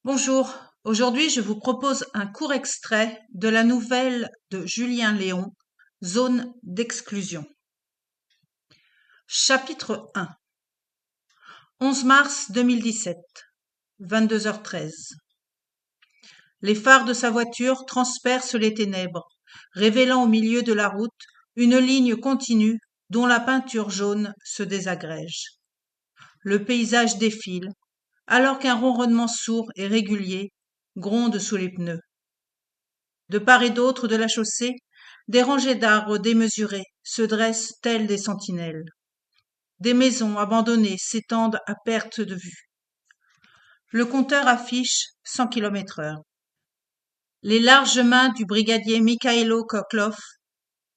Bonjour, aujourd'hui je vous propose un court extrait de la nouvelle de Julien Léon, Zone d'exclusion. Chapitre 1. 11 mars 2017, 22h13. Les phares de sa voiture transpercent les ténèbres, révélant au milieu de la route une ligne continue dont la peinture jaune se désagrège. Le paysage défile, alors qu'un ronronnement sourd et régulier gronde sous les pneus. De part et d'autre de la chaussée, des rangées d'arbres démesurés se dressent telles des sentinelles. Des maisons abandonnées s'étendent à perte de vue. Le compteur affiche 100 km/h. Les larges mains du brigadier Mikhailo Koklov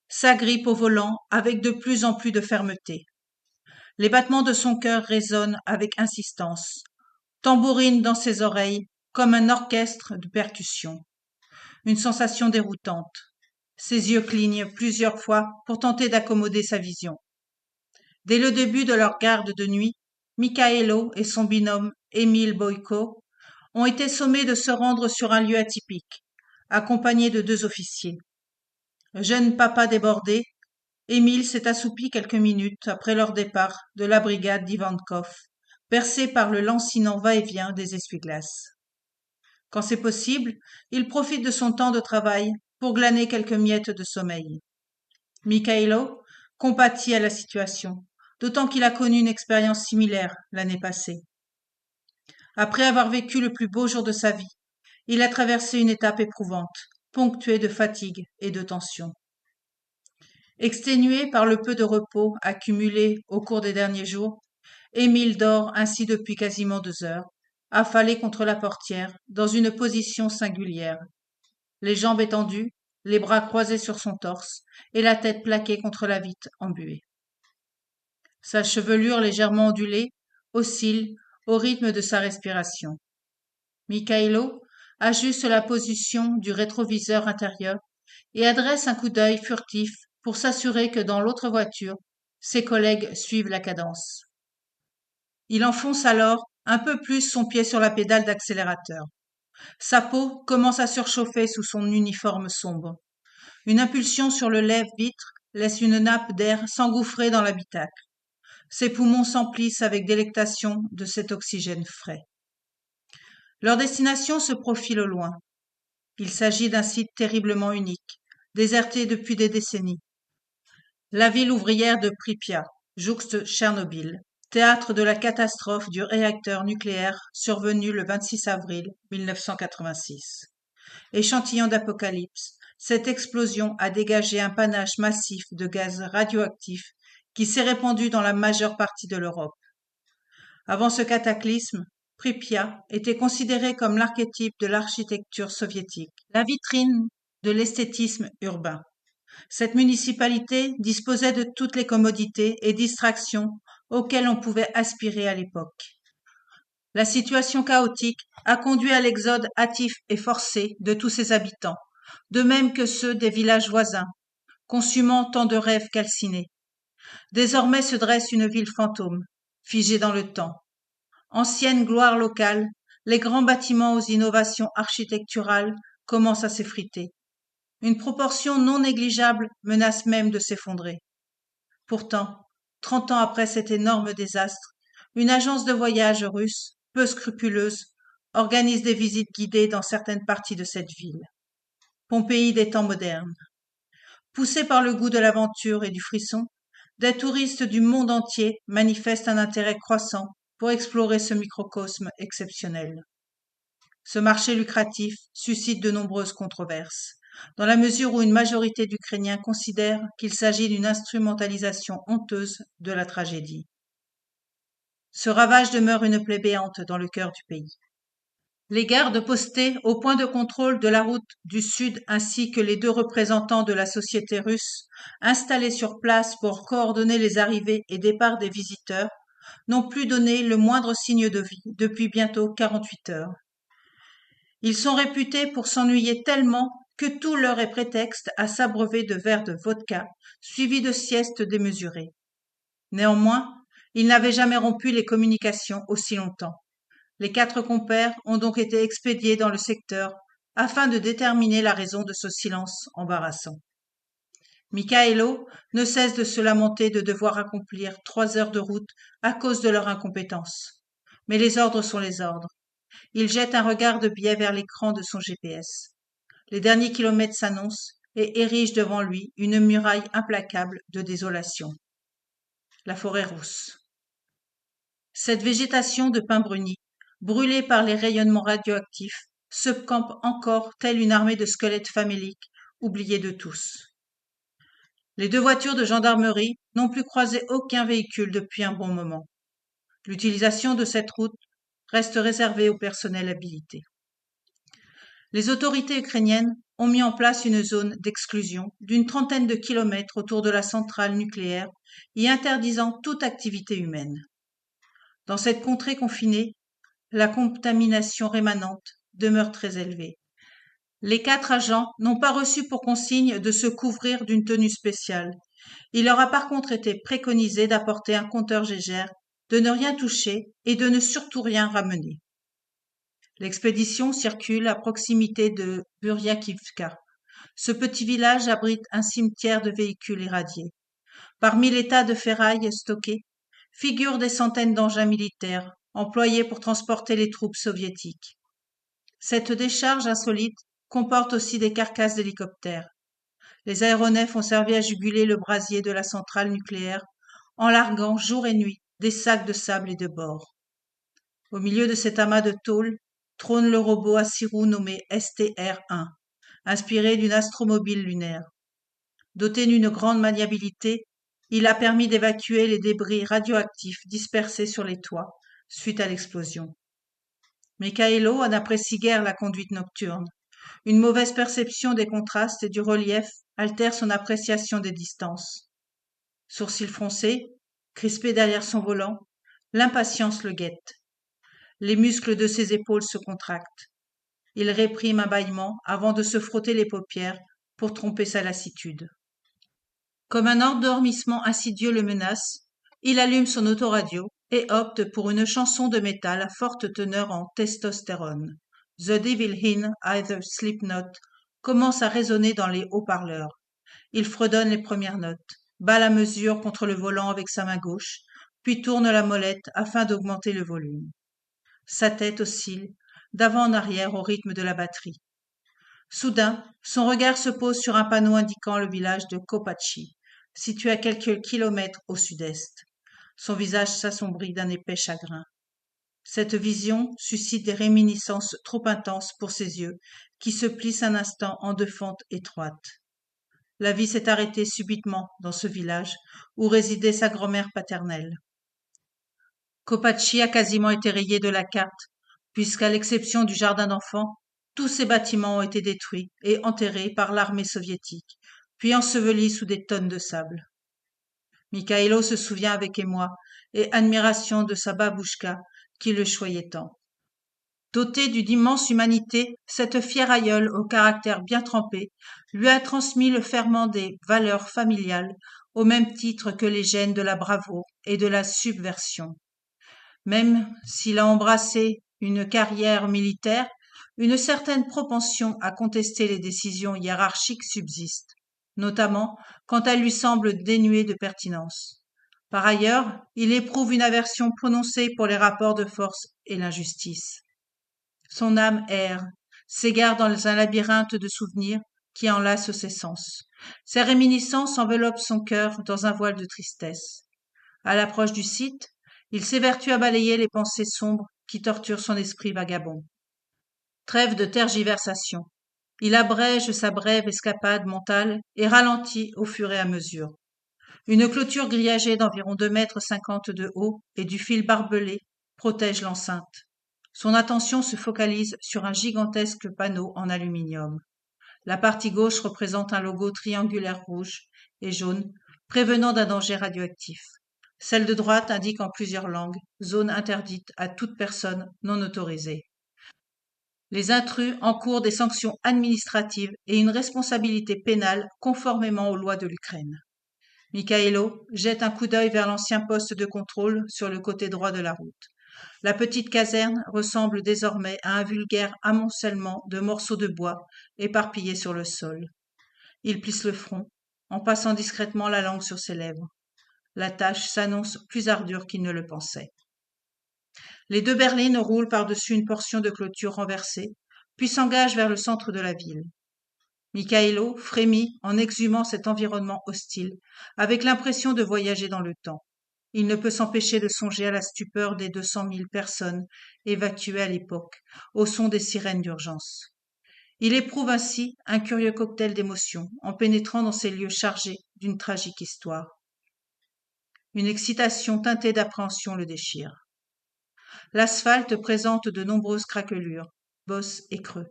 s'agrippent au volant avec de plus en plus de fermeté. Les battements de son cœur résonnent avec insistance, tambourinent dans ses oreilles comme un orchestre de percussions. Une sensation déroutante. Ses yeux clignent plusieurs fois pour tenter d'accommoder sa vision. Dès le début de leur garde de nuit, Mikhailo et son binôme Émile Boyko ont été sommés de se rendre sur un lieu atypique, accompagnés de 2 officiers. Jeune papa débordé, Émile s'est assoupi quelques minutes après leur départ de la brigade d'Ivankov, bercé par le lancinant va-et-vient des essuie-glaces. Quand c'est possible, il profite de son temps de travail pour glaner quelques miettes de sommeil. Mikhailo compatit à la situation, d'autant qu'il a connu une expérience similaire l'année passée. Après avoir vécu le plus beau jour de sa vie, il a traversé une étape éprouvante, ponctuée de fatigue et de tension. Exténué par le peu de repos accumulé au cours des derniers jours, Émile dort ainsi depuis quasiment 2 heures, affalé contre la portière, dans une position singulière, les jambes étendues, les bras croisés sur son torse et la tête plaquée contre la vitre embuée. Sa chevelure légèrement ondulée oscille au rythme de sa respiration. Mikhailo ajuste la position du rétroviseur intérieur et adresse un coup d'œil furtif pour s'assurer que dans l'autre voiture, ses collègues suivent la cadence. Il enfonce alors un peu plus son pied sur la pédale d'accélérateur. Sa peau commence à surchauffer sous son uniforme sombre. Une impulsion sur le lève-vitre laisse une nappe d'air s'engouffrer dans l'habitacle. Ses poumons s'emplissent avec délectation de cet oxygène frais. Leur destination se profile au loin. Il s'agit d'un site terriblement unique, déserté depuis des décennies. La ville ouvrière de Pripyat, jouxte Tchernobyl, théâtre de la catastrophe du réacteur nucléaire survenu le 26 avril 1986. Échantillon d'apocalypse, cette explosion a dégagé un panache massif de gaz radioactif qui s'est répandu dans la majeure partie de l'Europe. Avant ce cataclysme, Pripyat était considéré comme l'archétype de l'architecture soviétique, la vitrine de l'esthétisme urbain. Cette municipalité disposait de toutes les commodités et distractions auxquelles on pouvait aspirer à l'époque. La situation chaotique a conduit à l'exode hâtif et forcé de tous ses habitants, de même que ceux des villages voisins, consumant tant de rêves calcinés. Désormais se dresse une ville fantôme, figée dans le temps. Ancienne gloire locale, les grands bâtiments aux innovations architecturales commencent à s'effriter. Une proportion non négligeable menace même de s'effondrer. Pourtant, 30 ans après cet énorme désastre, une agence de voyage russe, peu scrupuleuse, organise des visites guidées dans certaines parties de cette ville. Pompéi des temps modernes. Poussés par le goût de l'aventure et du frisson, des touristes du monde entier manifestent un intérêt croissant pour explorer ce microcosme exceptionnel. Ce marché lucratif suscite de nombreuses controverses, dans la mesure où une majorité d'Ukrainiens considèrent qu'il s'agit d'une instrumentalisation honteuse de la tragédie. Ce ravage demeure une plaie béante dans le cœur du pays. Les gardes postés au point de contrôle de la route du Sud ainsi que les 2 représentants de la société russe installés sur place pour coordonner les arrivées et départs des visiteurs n'ont plus donné le moindre signe de vie depuis bientôt 48 heures. Ils sont réputés pour s'ennuyer tellement que tout leur est prétexte à s'abreuver de verres de vodka, suivis de siestes démesurées. Néanmoins, ils n'avaient jamais rompu les communications aussi longtemps. Les 4 compères ont donc été expédiés dans le secteur afin de déterminer la raison de ce silence embarrassant. Mikhaïlo ne cesse de se lamenter de devoir accomplir 3 heures de route à cause de leur incompétence. Mais les ordres sont les ordres. Il jette un regard de biais vers l'écran de son GPS. Les derniers kilomètres s'annoncent et érigent devant lui une muraille implacable de désolation. La forêt rousse. Cette végétation de pin bruni, brûlée par les rayonnements radioactifs, se campe encore telle une armée de squelettes faméliques, oubliés de tous. Les 2 voitures de gendarmerie n'ont plus croisé aucun véhicule depuis un bon moment. L'utilisation de cette route reste réservée au personnel habilité. Les autorités ukrainiennes ont mis en place une zone d'exclusion d'une 30aine de kilomètres autour de la centrale nucléaire y interdisant toute activité humaine. Dans cette contrée confinée, la contamination rémanente demeure très élevée. Les 4 agents n'ont pas reçu pour consigne de se couvrir d'une tenue spéciale. Il leur a par contre été préconisé d'apporter un compteur Gégère, de ne rien toucher et de ne surtout rien ramener. L'expédition circule à proximité de Buryakivka. Ce petit village abrite un cimetière de véhicules irradiés. Parmi les tas de ferraille stockés, figurent des centaines d'engins militaires employés pour transporter les troupes soviétiques. Cette décharge insolite comporte aussi des carcasses d'hélicoptères. Les aéronefs ont servi à juguler le brasier de la centrale nucléaire en larguant jour et nuit des sacs de sable et de bord. Au milieu de cet amas de tôle trône le robot à 6 roues nommé STR-1, inspiré d'une astromobile lunaire. Doté d'une grande maniabilité, il a permis d'évacuer les débris radioactifs dispersés sur les toits suite à l'explosion. Mikhaïlo n'apprécie guère la conduite nocturne. Une mauvaise perception des contrastes et du relief altère son appréciation des distances. Sourcils froncés, crispé derrière son volant, l'impatience le guette. Les muscles de ses épaules se contractent. Il réprime un bâillement avant de se frotter les paupières pour tromper sa lassitude. Comme un endormissement insidieux le menace, il allume son autoradio et opte pour une chanson de métal à forte teneur en testostérone. The Devil in Either Slipknot commence à résonner dans les haut-parleurs. Il fredonne les premières notes, bat la mesure contre le volant avec sa main gauche, puis tourne la molette afin d'augmenter le volume. Sa tête oscille, d'avant en arrière au rythme de la batterie. Soudain, son regard se pose sur un panneau indiquant le village de Kopachi, situé à quelques kilomètres au sud-est. Son visage s'assombrit d'un épais chagrin. Cette vision suscite des réminiscences trop intenses pour ses yeux, qui se plissent un instant en 2 fentes étroites. La vie s'est arrêtée subitement dans ce village où résidait sa grand-mère paternelle. Kopachi a quasiment été rayé de la carte, puisqu'à l'exception du jardin d'enfants, tous ces bâtiments ont été détruits et enterrés par l'armée soviétique, puis ensevelis sous des tonnes de sable. Mikhaïlo se souvient avec émoi et admiration de sa babouchka qui le choyait tant. Dotée d'une immense humanité, cette fière aïeule au caractère bien trempé lui a transmis le ferment des valeurs familiales au même titre que les gènes de la bravoure et de la subversion. Même s'il a embrassé une carrière militaire, une certaine propension à contester les décisions hiérarchiques subsiste, notamment quand elles lui semblent dénuées de pertinence. Par ailleurs, il éprouve une aversion prononcée pour les rapports de force et l'injustice. Son âme erre, s'égare dans un labyrinthe de souvenirs qui enlace ses sens. Ses réminiscences enveloppent son cœur dans un voile de tristesse. À l'approche du site, il s'évertue à balayer les pensées sombres qui torturent son esprit vagabond. Trêve de tergiversation. Il abrège sa brève escapade mentale et ralentit au fur et à mesure. Une clôture grillagée d'environ 2,50 m de haut et du fil barbelé protège l'enceinte. Son attention se focalise sur un gigantesque panneau en aluminium. La partie gauche représente un logo triangulaire rouge et jaune, prévenant d'un danger radioactif. Celle de droite indique en plusieurs langues « Zone interdite à toute personne non autorisée ». Les intrus encourent des sanctions administratives et une responsabilité pénale conformément aux lois de l'Ukraine. Mikhaïlo jette un coup d'œil vers l'ancien poste de contrôle sur le côté droit de la route. La petite caserne ressemble désormais à un vulgaire amoncellement de morceaux de bois éparpillés sur le sol. Il plisse le front, en passant discrètement la langue sur ses lèvres. La tâche s'annonce plus ardue qu'il ne le pensait. Les deux berlines roulent par-dessus une portion de clôture renversée, puis s'engagent vers le centre de la ville. Mikhaïlo frémit en exhumant cet environnement hostile, avec l'impression de voyager dans le temps. Il ne peut s'empêcher de songer à la stupeur des 200 000 personnes évacuées à l'époque, au son des sirènes d'urgence. Il éprouve ainsi un curieux cocktail d'émotions en pénétrant dans ces lieux chargés d'une tragique histoire. Une excitation teintée d'appréhension le déchire. L'asphalte présente de nombreuses craquelures, bosses et creux.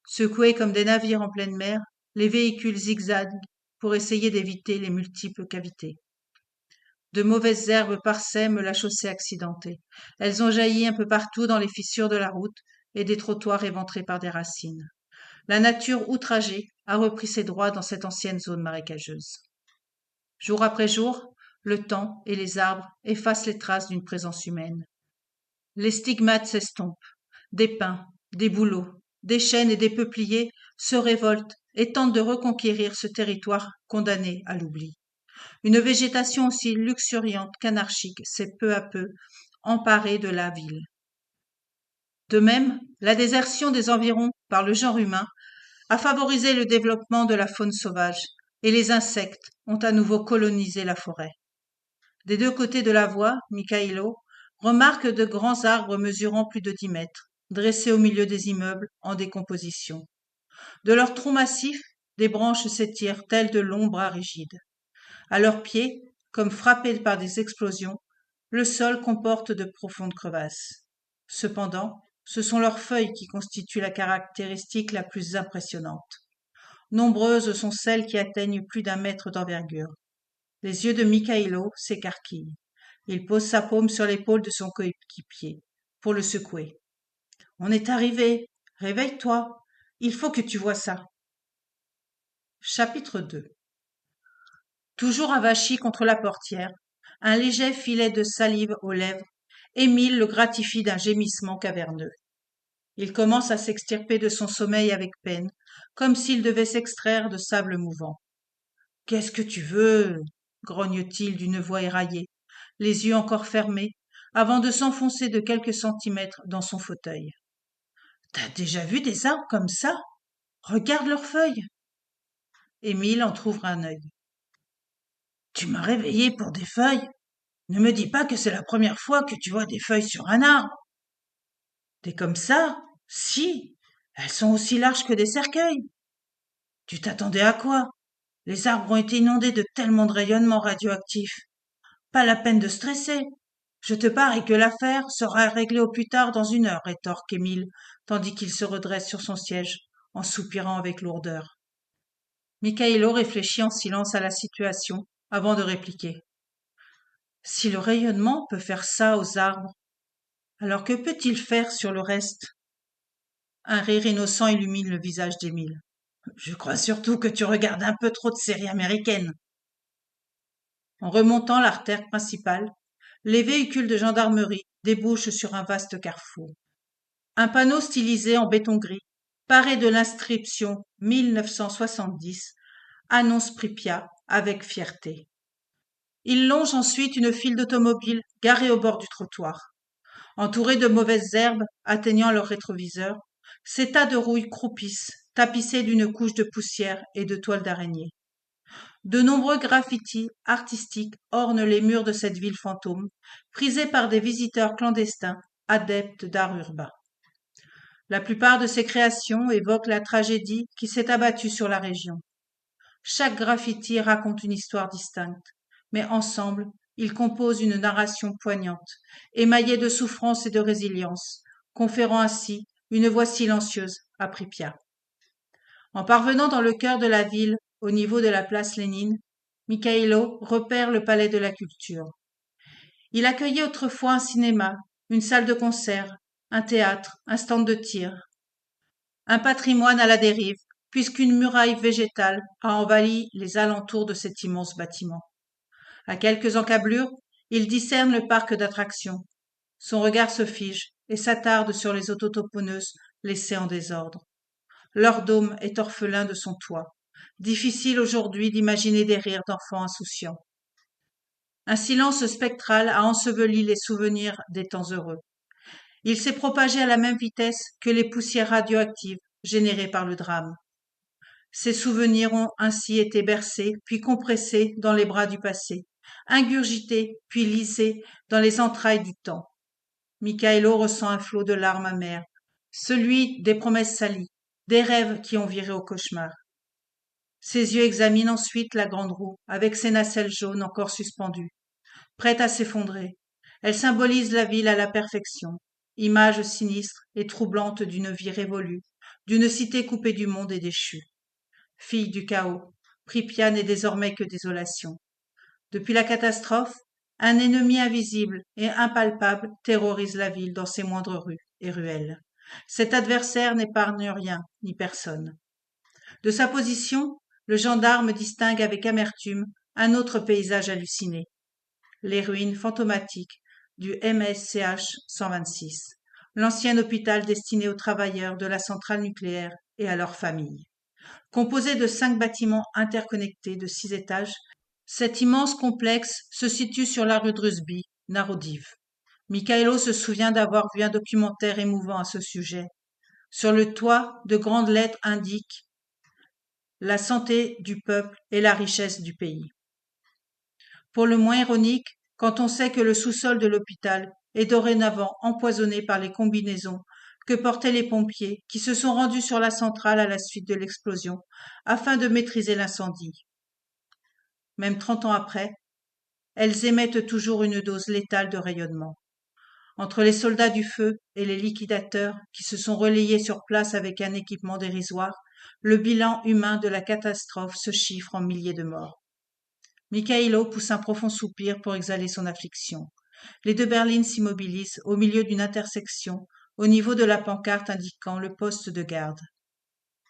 Secoués comme des navires en pleine mer, les véhicules zigzaguent pour essayer d'éviter les multiples cavités. De mauvaises herbes parsèment la chaussée accidentée. Elles ont jailli un peu partout dans les fissures de la route et des trottoirs éventrés par des racines. La nature outragée a repris ses droits dans cette ancienne zone marécageuse. Jour après jour, le temps et les arbres effacent les traces d'une présence humaine. Les stigmates s'estompent. Des pins, des bouleaux, des chênes et des peupliers se révoltent et tentent de reconquérir ce territoire condamné à l'oubli. Une végétation aussi luxuriante qu'anarchique s'est peu à peu emparée de la ville. De même, la désertion des environs par le genre humain a favorisé le développement de la faune sauvage et les insectes ont à nouveau colonisé la forêt. Des deux côtés de la voie, Mikhaïlo remarque de grands arbres mesurant plus de 10 mètres, dressés au milieu des immeubles en décomposition. De leurs troncs massifs, des branches s'étirent telles de longs bras rigides. À leurs pieds, comme frappés par des explosions, le sol comporte de profondes crevasses. Cependant, ce sont leurs feuilles qui constituent la caractéristique la plus impressionnante. Nombreuses sont celles qui atteignent plus d'1 mètre d'envergure. Les yeux de Mikhaïlo s'écarquillent. Il pose sa paume sur l'épaule de son coéquipier pour le secouer. « On est arrivé. Réveille-toi. Il faut que tu vois ça. » Chapitre 2. Toujours avachi contre la portière, un léger filet de salive aux lèvres, Émile le gratifie d'un gémissement caverneux. Il commence à s'extirper de son sommeil avec peine, comme s'il devait s'extraire de sable mouvant. « Qu'est-ce que tu veux ?» grogne-t-il d'une voix éraillée, les yeux encore fermés, avant de s'enfoncer de quelques centimètres dans son fauteuil. « T'as déjà vu des arbres comme ça? Regarde leurs feuilles. » Émile entr'ouvre un œil. « Tu m'as réveillé pour des feuilles? Ne me dis pas que c'est la première fois que tu vois des feuilles sur un arbre. »« Des comme ça? Si, elles sont aussi larges que des cercueils. »« Tu t'attendais à quoi? Les arbres ont été inondés de tellement de rayonnements radioactifs. Pas la peine de stresser. Je te parie que l'affaire sera réglée au plus tard dans 1 heure, rétorque Émile, tandis qu'il se redresse sur son siège, en soupirant avec lourdeur. Mikhaïlo réfléchit en silence à la situation, avant de répliquer. Si le rayonnement peut faire ça aux arbres, alors que peut-il faire sur le reste? Un rire innocent illumine le visage d'Émile. Je crois surtout que tu regardes un peu trop de séries américaines. En remontant l'artère principale, les véhicules de gendarmerie débouchent sur un vaste carrefour. Un panneau stylisé en béton gris, paré de l'inscription 1970, annonce Pripyat avec fierté. Il longe ensuite une file d'automobiles garées au bord du trottoir. Entourés de mauvaises herbes atteignant leurs rétroviseurs, ces tas de rouille croupissent, tapissés d'une couche de poussière et de toiles d'araignée. De nombreux graffitis artistiques ornent les murs de cette ville fantôme, prisée par des visiteurs clandestins, adeptes d'art urbain. La plupart de ces créations évoquent la tragédie qui s'est abattue sur la région. Chaque graffiti raconte une histoire distincte, mais ensemble, ils composent une narration poignante, émaillée de souffrance et de résilience, conférant ainsi une voix silencieuse à Pripyat. En parvenant dans le cœur de la ville, au niveau de la place Lénine, Mikhaïlo repère le palais de la culture. Il accueillait autrefois un cinéma, une salle de concert, un théâtre, un stand de tir. Un patrimoine à la dérive, puisqu'une muraille végétale a envahi les alentours de cet immense bâtiment. À quelques encablures, il discerne le parc d'attractions. Son regard se fige et s'attarde sur les autotamponneuses laissées en désordre. Leur dôme est orphelin de son toit. Difficile aujourd'hui d'imaginer des rires d'enfants insouciants. Un silence spectral a enseveli les souvenirs des temps heureux. Il s'est propagé à la même vitesse que les poussières radioactives générées par le drame. Ces souvenirs ont ainsi été bercés, puis compressés dans les bras du passé, ingurgités, puis lissés dans les entrailles du temps. Mikhaïlo ressent un flot de larmes amères, celui des promesses salies, des rêves qui ont viré au cauchemar. Ses yeux examinent ensuite la grande roue, avec ses nacelles jaunes encore suspendues, prête à s'effondrer. Elle symbolise la ville à la perfection, image sinistre et troublante d'une vie révolue, d'une cité coupée du monde et déchue. Fille du chaos, Pripyat n'est désormais que désolation. Depuis la catastrophe, un ennemi invisible et impalpable terrorise la ville dans ses moindres rues et ruelles. Cet adversaire n'épargne rien ni personne. De sa position, le gendarme distingue avec amertume un autre paysage halluciné, les ruines fantomatiques du MSCH 126, l'ancien hôpital destiné aux travailleurs de la centrale nucléaire et à leurs familles. Composé de 5 bâtiments interconnectés de 6 étages, cet immense complexe se situe sur la rue Drusby, Narodiv. Mikhaïlo se souvient d'avoir vu un documentaire émouvant à ce sujet. Sur le toit, de grandes lettres indiquent la santé du peuple et la richesse du pays. Pour le moins ironique, quand on sait que le sous-sol de l'hôpital est dorénavant empoisonné par les combinaisons que portaient les pompiers qui se sont rendus sur la centrale à la suite de l'explosion afin de maîtriser l'incendie. Même 30 ans après, elles émettent toujours une dose létale de rayonnement. Entre les soldats du feu et les liquidateurs qui se sont relayés sur place avec un équipement dérisoire, le bilan humain de la catastrophe se chiffre en milliers de morts. Mikhaïlo pousse un profond soupir pour exhaler son affliction. Les 2 berlines s'immobilisent au milieu d'une intersection, au niveau de la pancarte indiquant le poste de garde.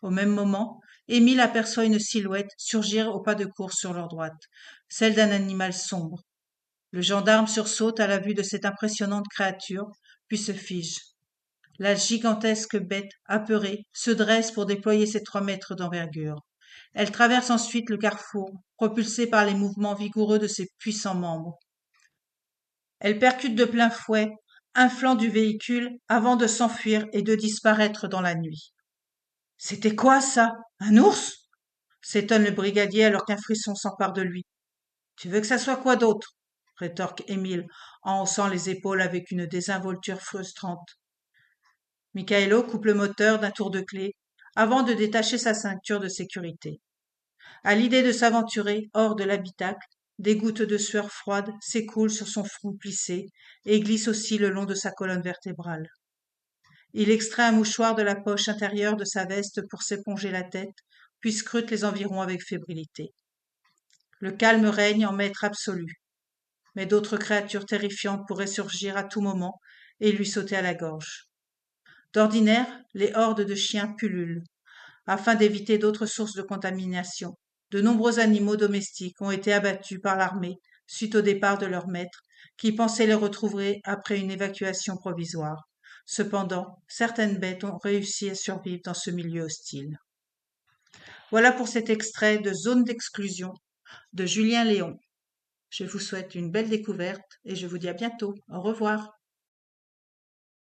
Au même moment, Émile aperçoit une silhouette surgir au pas de course sur leur droite, celle d'un animal sombre. Le gendarme sursaute à la vue de cette impressionnante créature, puis se fige. La gigantesque bête, apeurée, se dresse pour déployer ses 3 mètres d'envergure. Elle traverse ensuite le carrefour, propulsée par les mouvements vigoureux de ses puissants membres. Elle percute de plein fouet un flanc du véhicule avant de s'enfuir et de disparaître dans la nuit. C'était quoi ça? Un ours? S'étonne le brigadier alors qu'un frisson s'empare de lui. Tu veux que ça soit quoi d'autre? Rétorque Émile en haussant les épaules avec une désinvolture frustrante. Mikhaïlo coupe le moteur d'un tour de clé avant de détacher sa ceinture de sécurité. À l'idée de s'aventurer hors de l'habitacle, des gouttes de sueur froide s'écoulent sur son front plissé et glissent aussi le long de sa colonne vertébrale. Il extrait un mouchoir de la poche intérieure de sa veste pour s'éponger la tête, puis scrute les environs avec fébrilité. Le calme règne en maître absolu, mais d'autres créatures terrifiantes pourraient surgir à tout moment et lui sauter à la gorge. D'ordinaire, les hordes de chiens pullulent. Afin d'éviter d'autres sources de contamination, de nombreux animaux domestiques ont été abattus par l'armée suite au départ de leur maître, qui pensait les retrouver après une évacuation provisoire. Cependant, certaines bêtes ont réussi à survivre dans ce milieu hostile. Voilà pour cet extrait de Zone d'exclusion de Julien Léon. Je vous souhaite une belle découverte et je vous dis à bientôt. Au revoir.